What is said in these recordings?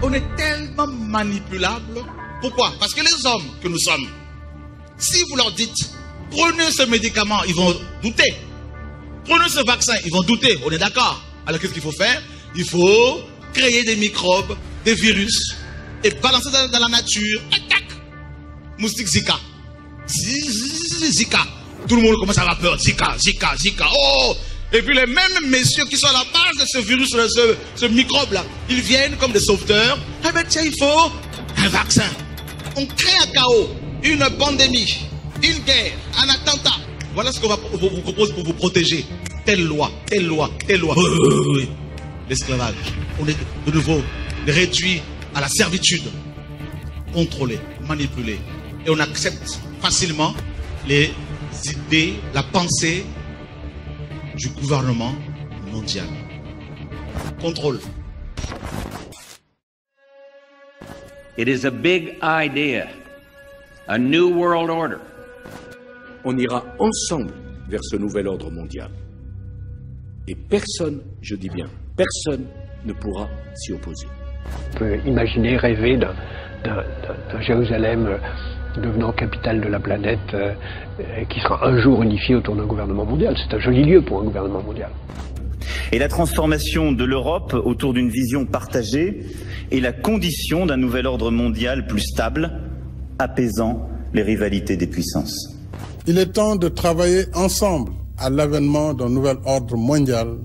On est tellement manipulable. Pourquoi? Parce que les hommes que nous sommes, si vous leur dites, prenez ce médicament, ils vont douter. Prenez ce vaccin, ils vont douter. On est d'accord. Alors qu'est-ce qu'il faut faire? Il faut créer des microbes, des virus, et balancer dans la nature. Tac, moustique Zika. Zika. Tout le monde commence à avoir peur. Zika, Zika, Zika. Oh! Et puis les mêmes messieurs qui sont à la base de ce virus, ce microbe-là, ils viennent comme des sauveteurs. Ah ben tiens, il faut un vaccin. On crée un chaos, une pandémie, une guerre, un attentat. Voilà ce qu'on vous propose pour vous protéger. Telle loi, telle loi, telle loi. Oui. L'esclavage. On est de nouveau réduit à la servitude. Contrôlé, manipulé. Et on accepte facilement les idées, la pensée du gouvernement mondial. Contrôle. It is a big idea, a new world order. On ira ensemble vers ce nouvel ordre mondial. Et personne, je dis bien, personne ne pourra s'y opposer. On peut imaginer, rêver d'un Jérusalem devenant capitale de la planète qui sera un jour unifié autour d'un gouvernement mondial. C'est un joli lieu pour un gouvernement mondial. Et la transformation de l'Europe autour d'une vision partagée est la condition d'un nouvel ordre mondial plus stable, apaisant les rivalités des puissances. Il est temps de travailler ensemble à l'avènement d'un nouvel ordre mondial.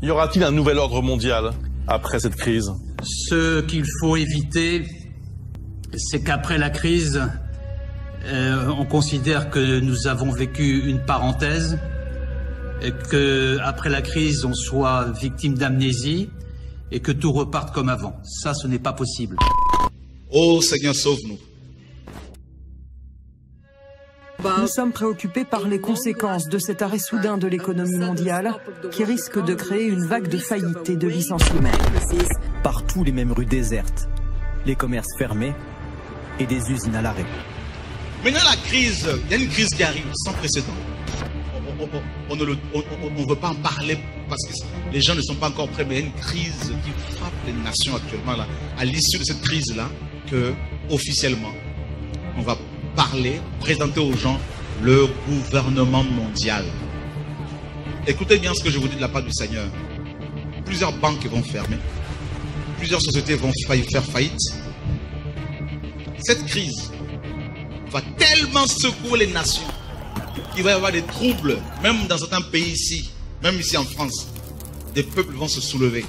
Y aura-t-il un nouvel ordre mondial après cette crise? Ce qu'il faut éviter, c'est qu'après la crise, on considère que nous avons vécu une parenthèse, et qu'après la crise, on soit victime d'amnésie et que tout reparte comme avant. Ça, ce n'est pas possible. Oh Seigneur, sauve-nous. Nous sommes préoccupés par les conséquences de cet arrêt soudain de l'économie mondiale qui risque de créer une vague de faillites et de licenciements. Partout les mêmes rues désertes, les commerces fermés et des usines à l'arrêt. Maintenant la crise, il y a une crise qui arrive sans précédent. On ne veut pas en parler parce que les gens ne sont pas encore prêts, mais il y a une crise qui frappe les nations actuellement là. À l'issue de cette crise-là, que officiellement, on va parler, présenter aux gens le gouvernement mondial. Écoutez bien ce que je vous dis de la part du Seigneur. Plusieurs banques vont fermer. Plusieurs sociétés vont faire faillite. Cette crise va tellement secouer les nations qu'il va y avoir des troubles, même dans certains pays ici, même ici en France. Des peuples vont se soulever.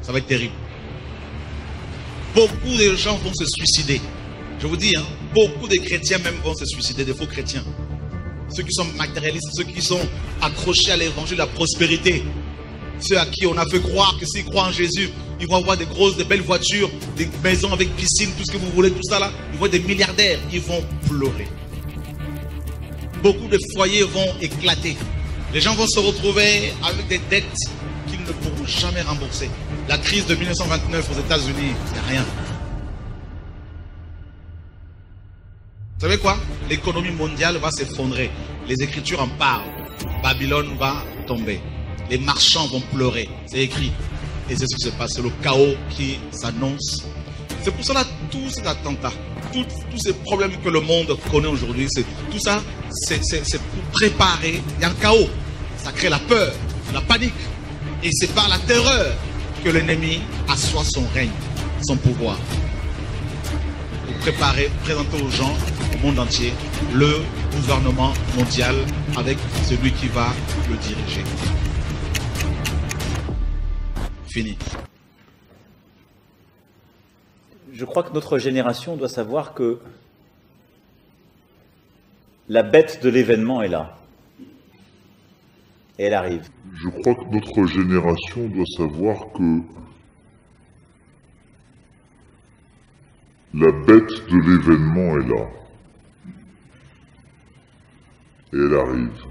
Ça va être terrible. Beaucoup de gens vont se suicider. Je vous dis, beaucoup de chrétiens même vont se suicider, des faux chrétiens. Ceux qui sont matérialistes, ceux qui sont accrochés à l'évangile de la prospérité. Ceux à qui on a fait croire que s'ils croient en Jésus, ils vont avoir des belles voitures, des maisons avec piscine, tout ce que vous voulez, tout ça là. Ils vont être des milliardaires, ils vont pleurer. Beaucoup de foyers vont éclater. Les gens vont se retrouver avec des dettes qu'ils ne pourront jamais rembourser. La crise de 1929 aux États-Unis, il n'y a rien. Vous savez quoi? L'économie mondiale va s'effondrer. Les Écritures en parlent. Babylone va tomber. Les marchands vont pleurer. C'est écrit. Et c'est ce qui se passe. C'est le chaos qui s'annonce. C'est pour cela tous ces attentats, tous ces problèmes que le monde connaît aujourd'hui, tout ça, c'est pour préparer. Il y a un chaos. Ça crée la peur, la panique. Et c'est par la terreur que l'ennemi assoit son règne, son pouvoir. Pour préparer, présenter aux gens, au monde entier, le gouvernement mondial avec celui qui va le diriger. Fini. Je crois que notre génération doit savoir que la bête de l'événement est là. Et elle arrive. Je crois que notre génération doit savoir que la bête de l'événement est là. Et elle arrive.